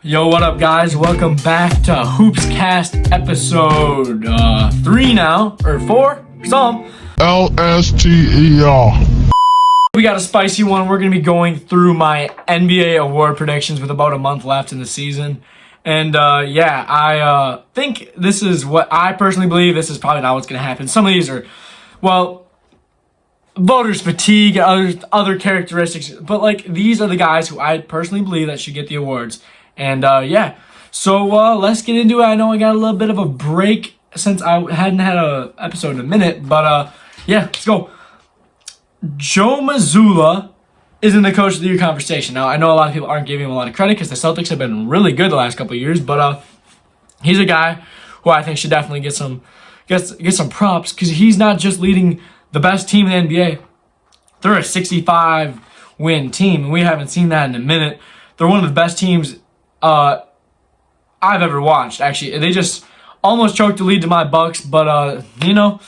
Yo, what up, guys? Welcome back to Hoopscast episode 3 now, or 4, some. LSTER. We got a spicy one. We're going to be going through my NBA award predictions with about a month left in the season. And yeah, I think this is what I personally believe. This is probably not what's going to happen. Some of these are, well, voters fatigue and other characteristics. But, like, these are the guys who I personally believe that should get the awards. And yeah, so let's get into it. I know I got a little bit of a break since I hadn't had an episode in a minute, but yeah, let's go. Joe Mazzulla is in the Coach of the Year conversation. Now, I know a lot of people aren't giving him a lot of credit because the Celtics have been really good the last couple of years, but he's a guy who I think should definitely get some props because he's not just leading the best team in the NBA. They're a 65-win team, and we haven't seen that in a minute. They're one of the best teams I've ever watched, actually. They just almost choked the lead to my Bucks, but, you know,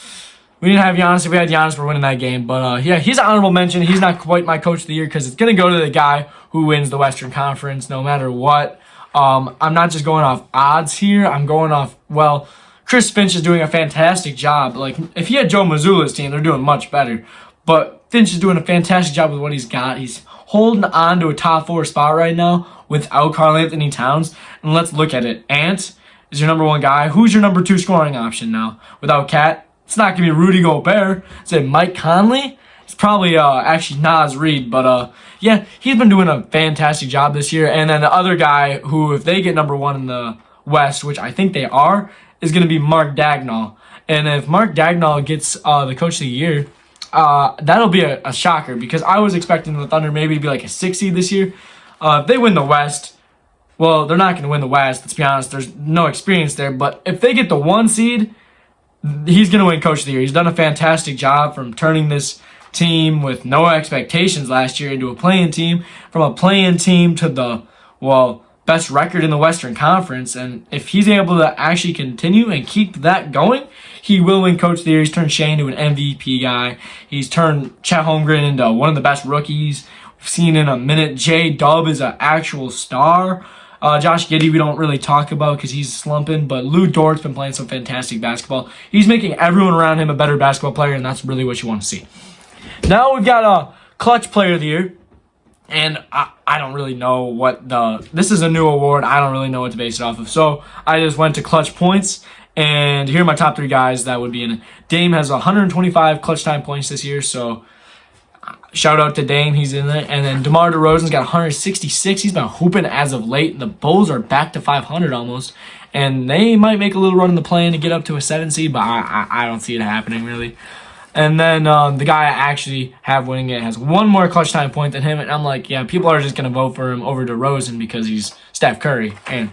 we didn't have Giannis. If we had Giannis, we're winning that game. But, yeah, he's an honorable mention. He's not quite my Coach of the Year because it's going to go to the guy who wins the Western Conference no matter what. I'm not just going off odds here. I'm going off, well, Chris Finch is doing a fantastic job. Like, if he had Joe Mazzulla's team, they're doing much better. But Finch is doing a fantastic job with what he's got. He's holding on to a top 4 spot right now without Karl-Anthony Towns. And let's look at it. Ant is your number 1 guy. Who's your number 2 scoring option now? Without Cat, it's not going to be Rudy Gobert. Is it Mike Conley? It's probably actually Naz Reid. But yeah, he's been doing a fantastic job this year. And then the other guy who, if they get number 1 in the West, which I think they are, is going to be Mark Daigneault. And if Mark Daigneault gets the Coach of the Year, that'll be a shocker because I was expecting the Thunder maybe to be like a 6 seed this year. If they win the West, well, they're not going to win the West. Let's be honest. There's no experience there. But if they get the 1 seed, he's going to win Coach of the Year. He's done a fantastic job from turning this team with no expectations last year into a play-in team, from a play-in team to the, well, best record in the Western Conference. And if he's able to actually continue and keep that going, he will win Coach of the Year. He's turned Shane into an MVP guy. He's turned Chet Holmgren into one of the best rookies we've seen in a minute. J-Dub is an actual star. Josh Giddey we don't really talk about because he's slumping, but Lou Dort's been playing some fantastic basketball. He's making everyone around him a better basketball player, and that's really what you want to see. Now we've got a Clutch Player of the Year, and I don't really know what this is a new award. I don't really know what to base it off of, so I just went to Clutch Points, and here are my top 3 guys that would be in it. Dame has 125 clutch time points this year, so shout out to Dame, he's in there. And then DeMar DeRozan's got 166. He's been hooping as of late. The Bulls are back to 500 almost, and they might make a little run in the play-in to get up to a 7 seed, but I don't see it happening really. And then the guy I actually have winning it has 1 more clutch time point than him, and I'm like, yeah, people are just gonna vote for him over DeRozan because he's Steph Curry. And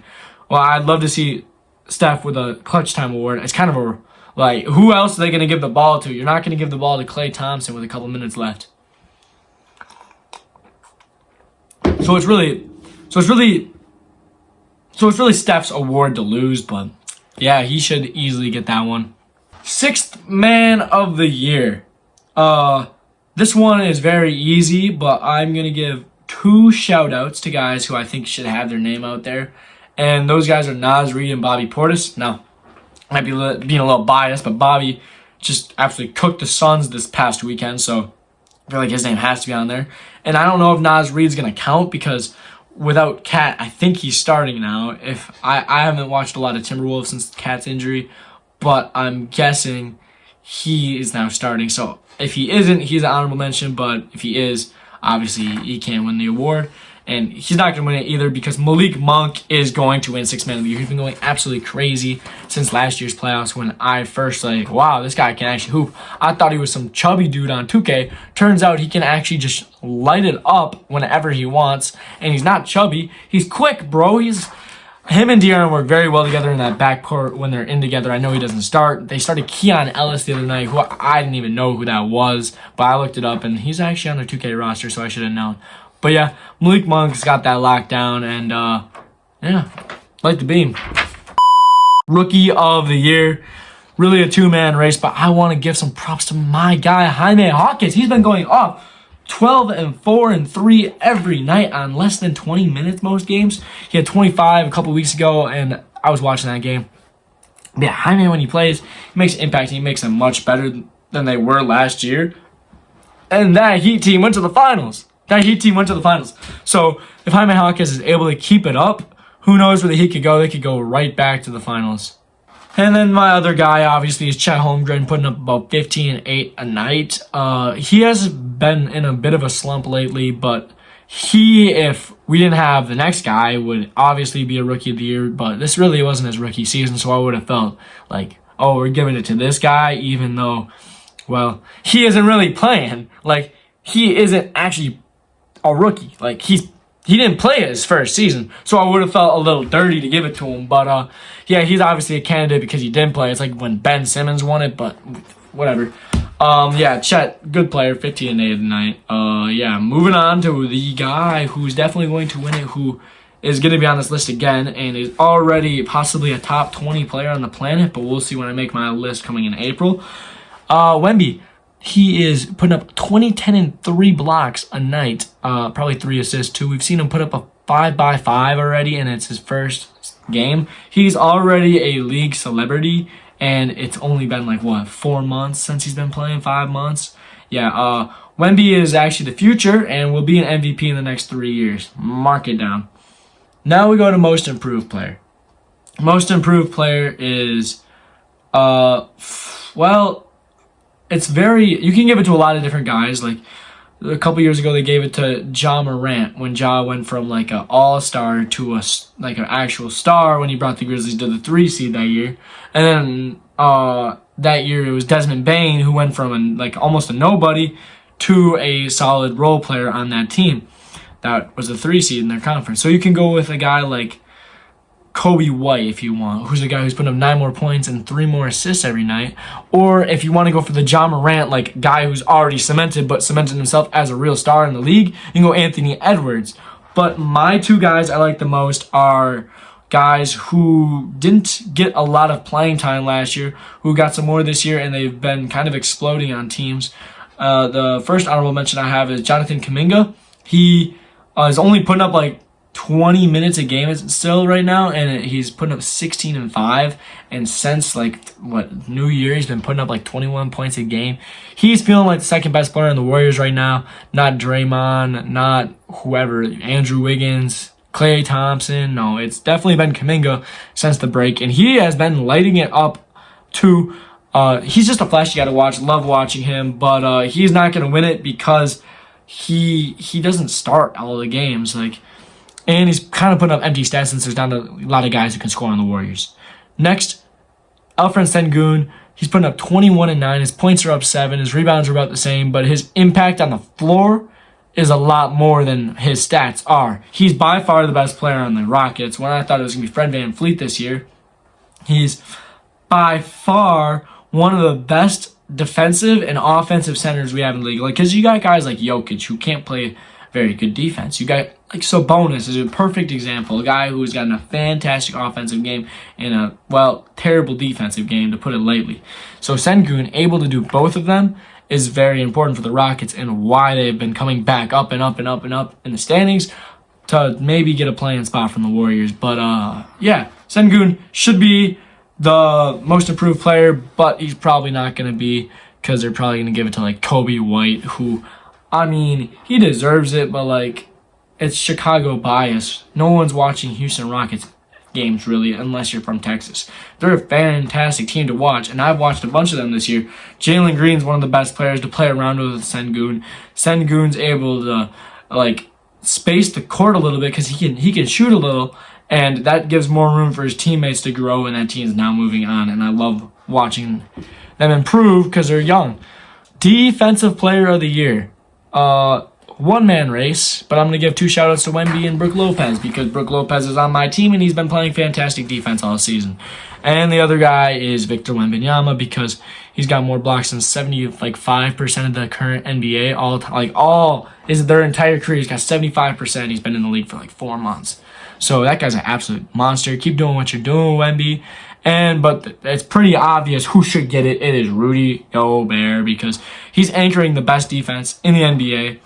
well, I'd love to see Steph with a clutch time award. It's kind of a, like, who else are they gonna give the ball to? You're not gonna give the ball to Klay Thompson with a couple minutes left. So it's really Steph's award to lose, but yeah, he should easily get that one. 6th Man of the Year. This one is very easy, but I'm gonna give 2 shout outs to guys who I think should have their name out there. And those guys are Naz Reid and Bobby Portis. Now, I might be being a little biased, but Bobby just absolutely cooked the Suns this past weekend, so I feel like his name has to be on there. And I don't know if Naz Reid's going to count because without Cat, I think he's starting now. If I haven't watched a lot of Timberwolves since Cat's injury, but I'm guessing he is now starting. So if he isn't, he's an honorable mention, but if he is, obviously he can't win the award. And he's not going to win it either because Malik Monk is going to win 6th Man of the Year. He's been going absolutely crazy since last year's playoffs when I first like, wow, this guy can actually hoop. I thought he was some chubby dude on 2K. Turns out he can actually just light it up whenever he wants. And he's not chubby. He's quick, bro. Him and De'Aaron work very well together in that backcourt when they're in together. I know he doesn't start. They started Keon Ellis the other night, who I didn't even know who that was. But I looked it up, and he's actually on their 2K roster, so I should have known. But yeah, Malik Monk's got that locked down, and yeah, like the beam. Rookie of the Year. Really a 2-man race, but I want to give some props to my guy, Jaime Hawkins. He's been going off. 12 and 4 and 3 every night on less than 20 minutes most games. He had 25 a couple weeks ago, and I was watching that game. Yeah, Jaime, when he plays, he makes an impact. He makes them much better than they were last year. And that Heat team went to the finals. So if Jaime Jaquez is able to keep it up, who knows where the Heat could go? They could go right back to the finals. And then my other guy, obviously, is Chet Holmgren, putting up about 15 and 8 a night. He has been in a bit of a slump lately, but if we didn't have the next guy, would obviously be a Rookie of the Year. But this really wasn't his rookie season, so I would have felt like, oh, we're giving it to this guy, even though, well, he isn't really playing. Like, he isn't actually a rookie. Like, he didn't play his first season, so I would have felt a little dirty to give it to him. But, yeah, he's obviously a candidate because he didn't play. It's like when Ben Simmons won it, but whatever. Yeah, Chet, good player, 15 and 8 tonight. Yeah, moving on to the guy who's definitely going to win it, who is going to be on this list again and is already possibly a top 20 player on the planet, but we'll see when I make my list coming in April. Wemby. He is putting up 20, 10, and 3 blocks a night. Probably 3 assists, too. We've seen him put up a 5x5 already, and it's his first game. He's already a league celebrity, and it's only been, 4 months since he's been playing? 5 months? Yeah, Wemby is actually the future, and will be an MVP in the next 3 years. Mark it down. Now we go to Most Improved Player. Most Improved Player is, it's you can give it to a lot of different guys. Like, a couple years ago, they gave it to Ja Morant when Ja went from, an all-star to an actual star when he brought the Grizzlies to the 3 seed that year. And then, that year, it was Desmond Bane who went from, almost a nobody to a solid role player on that team. That was the 3 seed in their conference. So you can go with a guy like Kobe White, if you want, who's a guy who's putting up 9 more points and 3 more assists every night. Or if you want to go for the Ja Morant, guy who's already cemented himself as a real star in the league, you can go Anthony Edwards. But my 2 guys I like the most are guys who didn't get a lot of playing time last year, who got some more this year, and they've been kind of exploding on teams. The first honorable mention I have is Jonathan Kuminga. He is only putting up 20 minutes a game still right now, and he's putting up 16 and 5. And since New Year, he's been putting up 21 points a game. He's feeling like the second best player in the Warriors right now. Not Draymond, not whoever, Andrew Wiggins, Klay Thompson. No, it's definitely been Kuminga since the break, and he has been lighting it up too. He's just a flash you got to watch. Love watching him, but he's not going to win it because he doesn't start all of the games. And he's kind of putting up empty stats since there's not a lot of guys who can score on the Warriors. Next, Alperen Sengun. He's putting up 21 and 9. His points are up 7. His rebounds are about the same, but his impact on the floor is a lot more than his stats are. He's by far the best player on the Rockets. When I thought it was going to be Fred VanVleet this year, he's by far one of the best defensive and offensive centers we have in the league. Because you got guys like Jokic who can't play very good defense. You got Sabonis is a perfect example, a guy who's gotten a fantastic offensive game and a terrible defensive game, to put it lightly. So Sengun, able to do both of them, is very important for the Rockets and why they've been coming back up and up and up and up in the standings to maybe get a playing spot from the Warriors. But yeah, Sengun should be the most improved player, but he's probably not going to be, because they're probably going to give it to Kobe White, who, I mean, he deserves it, but it's Chicago bias. No one's watching Houston Rockets games really unless you're from Texas. They're a fantastic team to watch, and I've watched a bunch of them this year. Jalen Green's one of the best players to play around with Sengun. Sengun's able to space the court a little bit because he can shoot a little, and that gives more room for his teammates to grow, and that team's now moving on, and I love watching them improve because they're young. Defensive Player of the Year. One-man race, but I'm going to give 2 shout-outs to Wemby and Brook Lopez because Brook Lopez is on my team and he's been playing fantastic defense all season. And the other guy is Victor Wembanyama because he's got more blocks than 5% of the current NBA. Their entire career, he's got 75%. He's been in the league for 4 months. So that guy's an absolute monster. Keep doing what you're doing, Wemby. But it's pretty obvious who should get it. It is Rudy Gobert because he's anchoring the best defense in the NBA.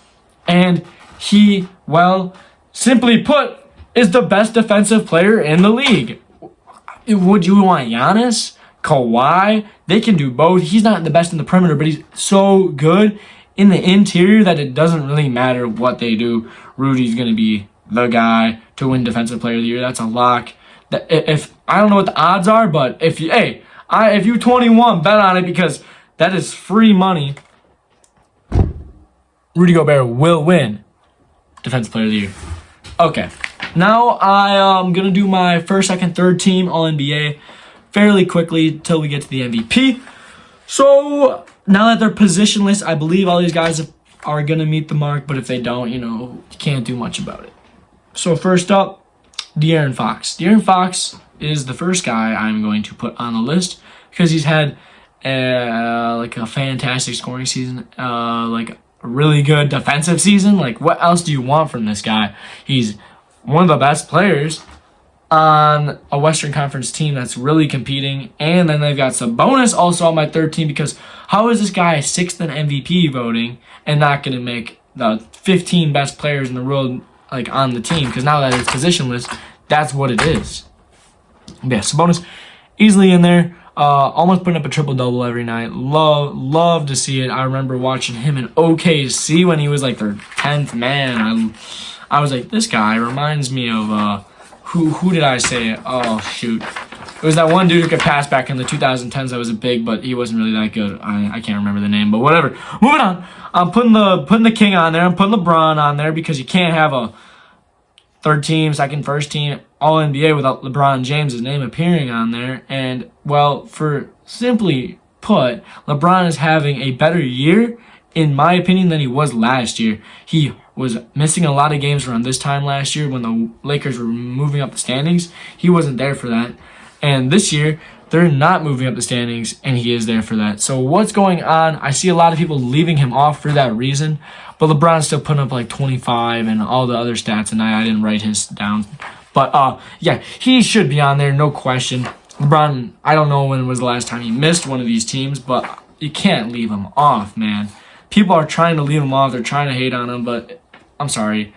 And he, well, simply put, is the best defensive player in the league. Would you want Giannis? Kawhi? They can do both. He's not the best in the perimeter, but he's so good in the interior that it doesn't really matter what they do. Rudy's going to be the guy to win Defensive Player of the Year. That's a lock. If I don't know what the odds are, but if you 21, bet on it because that is free money. Rudy Gobert will win Defensive Player of the Year. Okay, now I am going to do my first, second, third team All-NBA fairly quickly till we get to the MVP. So now that they're positionless, I believe all these guys are going to meet the mark, but if they don't, you can't do much about it. So first up, De'Aaron Fox. De'Aaron Fox is the first guy I'm going to put on the list because he's had a fantastic scoring season, a really good defensive season. What else do you want from this guy? He's one of the best players on a Western Conference team that's really competing. And then they've got Sabonis also on my third team because how is this guy sixth in MVP voting and not going to make the 15 best players in the world on the team? Because now that it's positionless, that's what it is. Yeah, Sabonis easily in there. Almost putting up a triple-double every night. Love to see it. I remember watching him in OKC when he was their 10th man. I was like, this guy reminds me of, who did I say? Oh, shoot. It was that one dude who could pass back in the 2010s that was a big, but he wasn't really that good. I can't remember the name, but whatever. Moving on. I'm putting the king on there. I'm putting LeBron on there because you can't have a third team, second, first team, All-NBA without LeBron James' name appearing on there. And, well, for simply put, LeBron is having a better year, in my opinion, than he was last year. He was missing a lot of games around this time last year when the Lakers were moving up the standings. He wasn't there for that. And this year, they're not moving up the standings, and he is there for that. So what's going on? I see a lot of people leaving him off for that reason. But LeBron's still putting up 25 and all the other stats, and I didn't write his down. But, yeah, he should be on there, no question. LeBron, I don't know when was the last time he missed one of these teams, but you can't leave him off, man. People are trying to leave him off. They're trying to hate on him, but I'm sorry.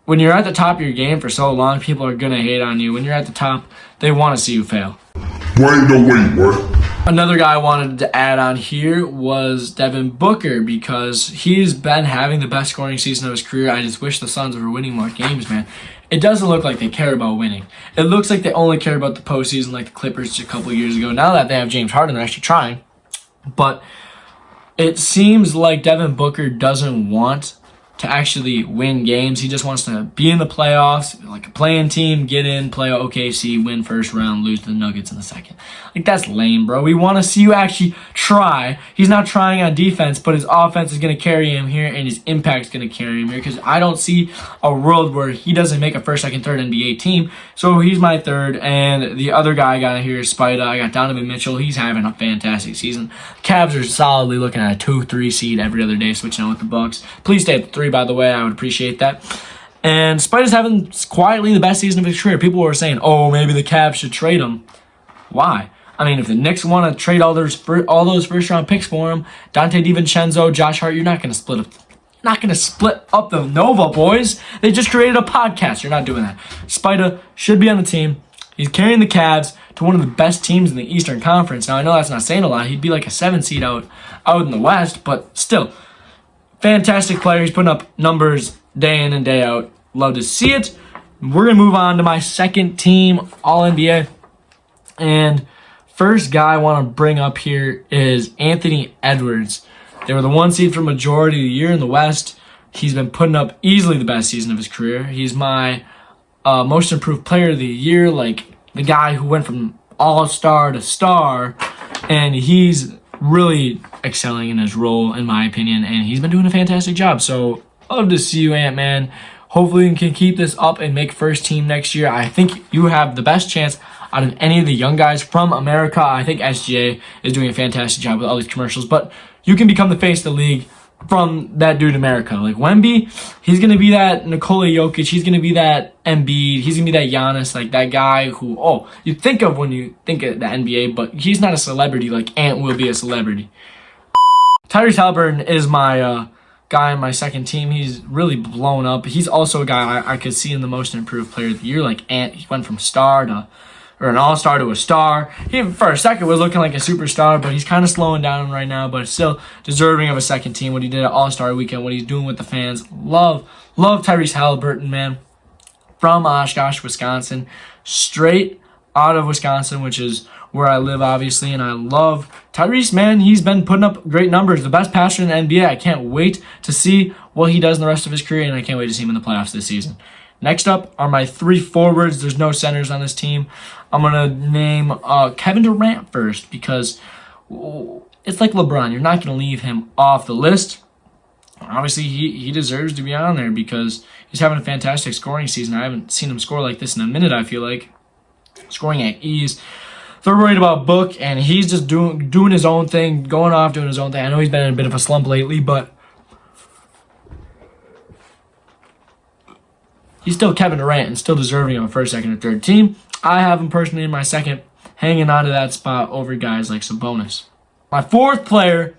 When you're at the top of your game for so long, people are going to hate on you. When you're at the top, they want to see you fail. Wait, what? Another guy I wanted to add on here was Devin Booker because he's been having the best scoring season of his career. I just wish the Suns were winning more games, man. It doesn't look like they care about winning. It looks like they only care about the postseason like the Clippers just a couple years ago. Now that they have James Harden, they're actually trying. But it seems like Devin Booker doesn't want to actually win games. He just wants to be in the playoffs, like a playing team, get in, play OKC, win first round, lose to the Nuggets in the second. That's lame, bro. We want to see you actually try. He's not trying on defense, but his offense is going to carry him here, and his impact is going to carry him here because I don't see a world where he doesn't make a first, second, third NBA team. So he's my third, and the other guy I got here is Spida. I got Donovan Mitchell. He's having a fantastic season. Cavs are solidly looking at a 2-3 seed every other day, switching out with the Bucks. Please stay at the 3, by the way. I would appreciate that. And Spider's having quietly the best season of his career. People were saying, oh, maybe the Cavs should trade him. Why? I mean, if the Knicks want to trade all those first-round picks for him, Dante DiVincenzo, Josh Hart, you're not going to split up. Not going to split up the Nova, boys. They just created a podcast. You're not doing that. Spider should be on the team. He's carrying the Cavs to one of the best teams in the Eastern Conference. Now, I know that's not saying a lot. He'd be like a 7 seed out in the West, but still, fantastic player. He's putting up numbers day in and day out. Love to see it. We're going to move on to my second team, All-NBA. And first guy I want to bring up here is Anthony Edwards. They were the 1 seed for majority of the year in the West. He's been putting up easily the best season of his career. He's my most improved player of the year, like the guy who went from all-star to star, and he's really excelling in his role, in my opinion, and he's been doing a fantastic job. So, love to see you, Ant-Man. Hopefully you can keep this up and make first team next year. I think you have the best chance out of any of the young guys from America. I think SGA is doing a fantastic job with all these commercials, but you can become the face of the league from that dude America. Like Wemby, he's going to be that Nikola Jokic. He's going to be that Embiid. He's going to be that Giannis, like that guy who, you think of when you think of the NBA, but he's not a celebrity like Ant will be a celebrity. Tyrese Haliburton is my guy on my second team. He's really blown up. He's also a guy I could see in the most improved player of the year. Like Ant, he went from star to, or an all-star to a star. He, for a second, was looking like a superstar, but he's kind of slowing down right now, but still deserving of a second team. What he did at All-Star Weekend, what he's doing with the fans. Love Tyrese Halliburton, man. From Oshkosh, Wisconsin. Straight out of Wisconsin, which is where I live, obviously, and I love Tyrese, man. He's been putting up great numbers. The best passer in the NBA. I can't wait to see what he does in the rest of his career, and I can't wait to see him in the playoffs this season. Next up are my 3 forwards. There's no centers on this team. I'm going to name Kevin Durant first because it's like LeBron. You're not going to leave him off the list. Obviously, he deserves to be on there because he's having a fantastic scoring season. I haven't seen him score like this in a minute, I feel like. Scoring at ease. They're worried about Book, and he's just doing his own thing, going off, doing his own thing. I know he's been in a bit of a slump lately, but he's still Kevin Durant and still deserving of a first, second, or third team. I have him personally in my second, hanging on to that spot over guys like Sabonis. My 4th player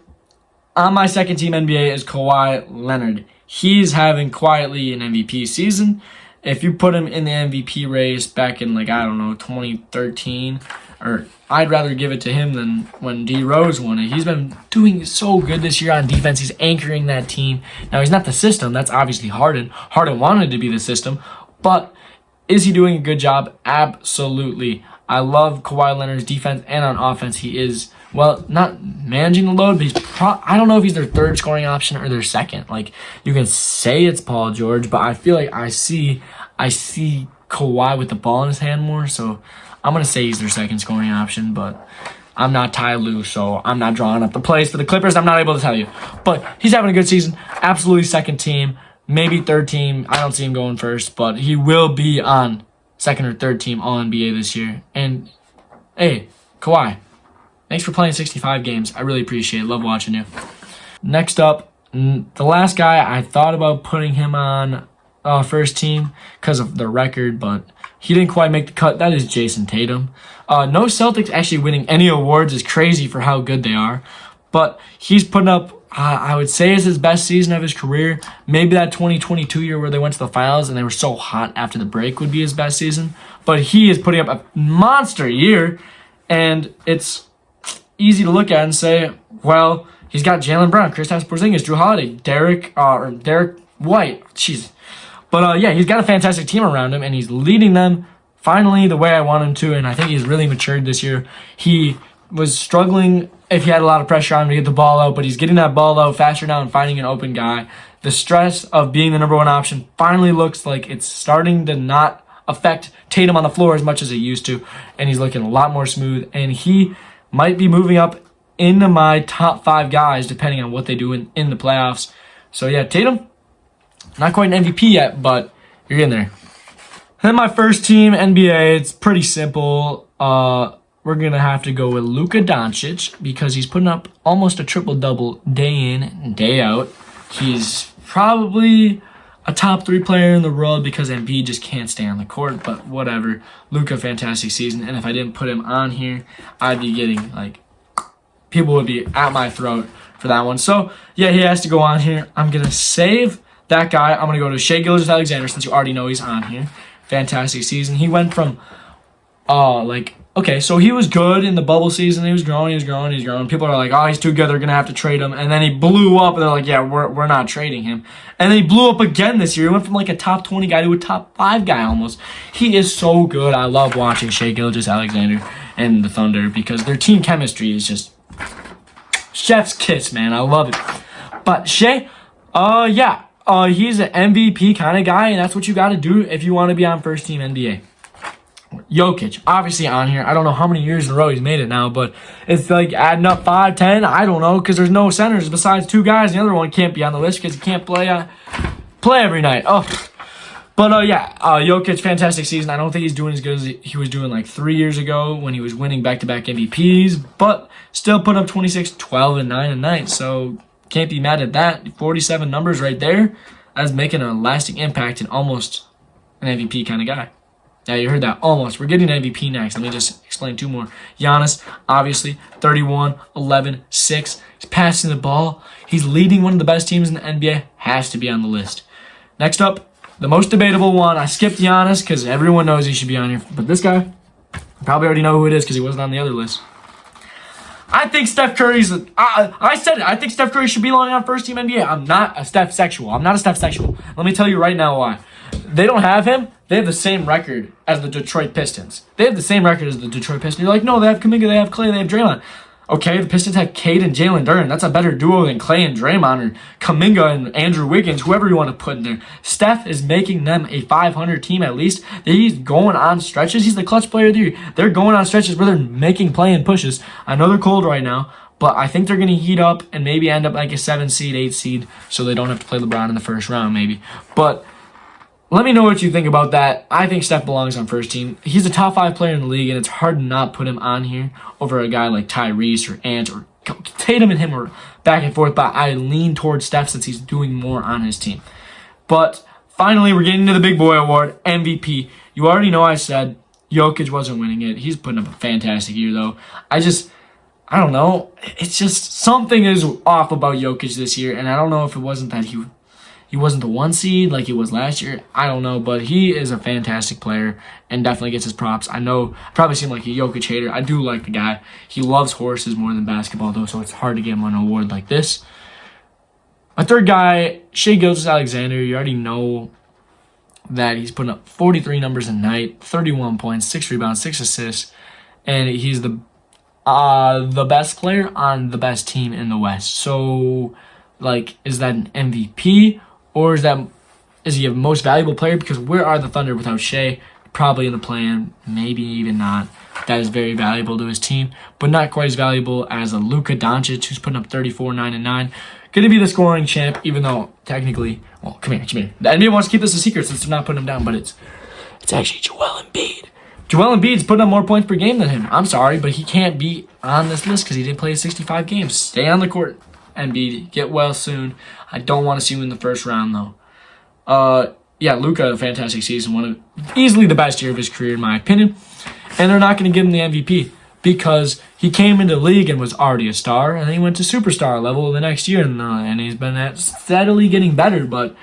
on my second team NBA is Kawhi Leonard. He's having quietly an MVP season. If you put him in the MVP race back in, 2013, or I'd rather give it to him than when D Rose won it. He's been doing so good this year on defense. He's anchoring that team. Now, he's not the system. That's obviously Harden. Harden wanted to be the system. But is he doing a good job? Absolutely. I love Kawhi Leonard's defense, and on offense, he is, well, not managing the load, but he's I don't know if he's their 3rd scoring option or their 2nd. Like, you can say it's Paul George, but I feel like I see Kawhi with the ball in his hand more, so I'm going to say he's their 2nd scoring option, but I'm not Ty Lue, so I'm not drawing up the plays for the Clippers. I'm not able to tell you. But he's having a good season. Absolutely 2nd team, maybe 3rd team. I don't see him going first, but he will be on 2nd or 3rd team All-NBA this year. And, hey, Kawhi, thanks for playing 65 games. I really appreciate it. Love watching you. Next up, the last guy, I thought about putting him on first team because of the record, but he didn't quite make the cut. That is Jason Tatum. No Celtics actually winning any awards is crazy for how good they are, but he's putting up, I would say, it's his best season of his career. Maybe that 2022 year where they went to the finals and they were so hot after the break would be his best season, but he is putting up a monster year, and it's easy to look at and say, well, he's got Jaylen Brown, Kristaps Porzingis, Drew Holiday, Derek White. Jeez. But, he's got a fantastic team around him, and he's leading them finally the way I want him to, and I think he's really matured this year. He was struggling if he had a lot of pressure on him to get the ball out, but he's getting that ball out faster now and finding an open guy. The stress of being the number 1 option finally looks like it's starting to not affect Tatum on the floor as much as it used to, and he's looking a lot more smooth, and he might be moving up into my top 5 guys depending on what they do in the playoffs. So, yeah, Tatum, not quite an MVP yet, but you're getting there. Then my first team, NBA, it's pretty simple. We're going to have to go with Luka Doncic because he's putting up almost a triple-double day in and day out. He's probably a top 3 player in the world because Embiid just can't stay on the court, but whatever. Luka, fantastic season, and if I didn't put him on here, I'd be getting, people would be at my throat for that one. So, yeah, he has to go on here. I'm going to save that guy. I'm going to go to Shai Gilgeous-Alexander since you already know he's on here. Fantastic season. He went from, so he was good in the bubble season. He was growing. People are like, oh, he's too good. They're going to have to trade him. And then he blew up, and they're like, yeah, we're not trading him. And then he blew up again this year. He went from a top 20 guy to a top 5 guy almost. He is so good. I love watching Shai Gilgeous-Alexander and the Thunder because their team chemistry is just chef's kiss, man. I love it. But Shai, he's an MVP kind of guy, and that's what you got to do if you want to be on first team NBA. Jokic, obviously on here. I don't know how many years in a row he's made it now, but it's adding up 5, 10. I don't know because there's no centers besides 2 guys. The other one can't be on the list because he can't play every night. But Jokic, fantastic season. I don't think he's doing as good as he was doing 3 years ago when he was winning back-to-back MVPs, but still put up 26, 12, and 9 a night. So can't be mad at that. 47 numbers right there. That's making a lasting impact and almost an MVP kind of guy. Yeah, you heard that. Almost. We're getting MVP next. Let me just explain 2 more. Giannis, obviously, 31, 11, 6. He's passing the ball. He's leading one of the best teams in the NBA. Has to be on the list. Next up, the most debatable one. I skipped Giannis because everyone knows he should be on here. But this guy, you probably already know who it is because he wasn't on the other list. I think Steph Curry's... I said it. I think Steph Curry should be on first team NBA. I'm not a Steph sexual. Let me tell you right now why. They don't have him. They have the same record as the Detroit Pistons. You're like, no, they have Kuminga, they have Clay, they have Draymond. Okay, the Pistons have Cade and Jalen Duren. That's a better duo than Clay and Draymond or Kuminga and Andrew Wiggins, whoever you want to put in there. Steph is making them a 500 team at least. He's going on stretches. He's the clutch player of the year. They're going on stretches where they're making play-in pushes. I know they're cold right now, but I think they're going to heat up and maybe end up like a 7 seed, 8 seed, so they don't have to play LeBron in the first round maybe. But let me know what you think about that. I think Steph belongs on first team. He's a top 5 player in the league, and it's hard to not put him on here over a guy like Tyrese or Ant or Tatum and him are back and forth, but I lean towards Steph since he's doing more on his team. But finally, we're getting to the big boy award, MVP. You already know I said Jokic wasn't winning it. He's putting up a fantastic year, though. I don't know. It's just something is off about Jokic this year, and I don't know if it wasn't that he wasn't the 1 seed like he was last year. I don't know, but he is a fantastic player and definitely gets his props. I know I probably seem like a Jokic hater. I do like the guy. He loves horses more than basketball, though, so it's hard to give him an award like this. My third guy, Shai Gilgeous-Alexander. You already know that he's putting up 43 numbers a night, 31 points, 6 rebounds, 6 assists, and he's the best player on the best team in the West. So, like, is that an MVP? Or is he a most valuable player? Because where are the Thunder without Shai? Probably in the play-in, maybe even not. That is very valuable to his team, but not quite as valuable as a Luka Doncic, who's putting up 34, 9, and 9. Going to be the scoring champ, even though technically, well, come here. The NBA wants to keep this a secret since they're not putting him down, but it's actually Joel Embiid. Joel Embiid's putting up more points per game than him. I'm sorry, but he can't be on this list because he didn't play 65 games. Stay on the court, Embiid. Get well soon. I don't want to see you in the first round, though. Yeah, Luka had a fantastic season. Easily the best year of his career, in my opinion. And they're not going to give him the MVP because he came into the league and was already a star, and then he went to superstar level the next year, and he's been steadily getting better, but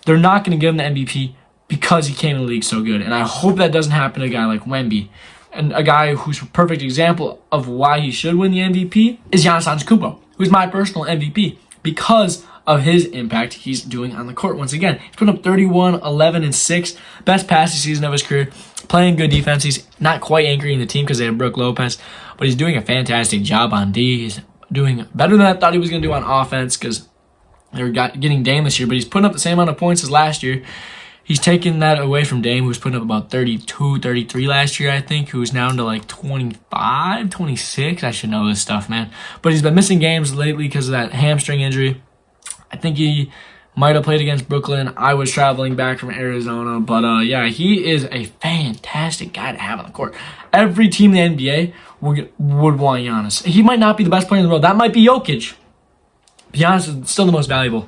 they're not going to give him the MVP because he came in the league so good. And I hope that doesn't happen to a guy like Wemby. And a guy who's a perfect example of why he should win the MVP is Giannis Antetokounmpo, who's my personal MVP because of his impact he's doing on the court. Once again, he's putting up 31, 11, and 6. Best passing season of his career. Playing good defense. He's not quite anchoring the team because they have Brook Lopez, but he's doing a fantastic job on D. He's doing better than I thought he was going to do on offense because they were getting Dame this year, but he's putting up the same amount of points as last year. He's taken that away from Dame, who was putting up about 32, 33 last year, I think, who's down to like 25, 26. I should know this stuff, man. But he's been missing games lately because of that hamstring injury. I think he might have played against Brooklyn. I was traveling back from Arizona. But, yeah, he is a fantastic guy to have on the court. Every team in the NBA would want Giannis. He might not be the best player in the world. That might be Jokic. Giannis is still the most valuable.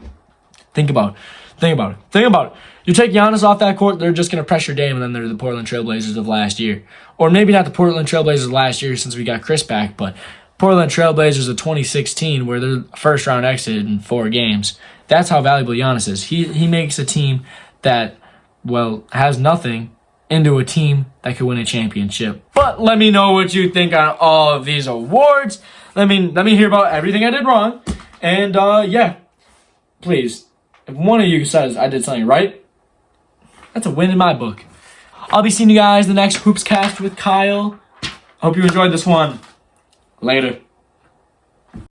Think about it. You take Giannis off that court, they're just going to pressure Dame, and then they're the Portland Trailblazers of last year. Or maybe not the Portland Trailblazers of last year since we got Chris back, but Portland Trailblazers of 2016 where they're first round exited in 4 games. That's how valuable Giannis is. He makes a team that, well, has nothing into a team that could win a championship. But let me know what you think on all of these awards. Let me hear about everything I did wrong. And, yeah, please, if one of you says I did something right, that's a win in my book. I'll be seeing you guys the next Hoopscast with Kyle. Hope you enjoyed this one. Later.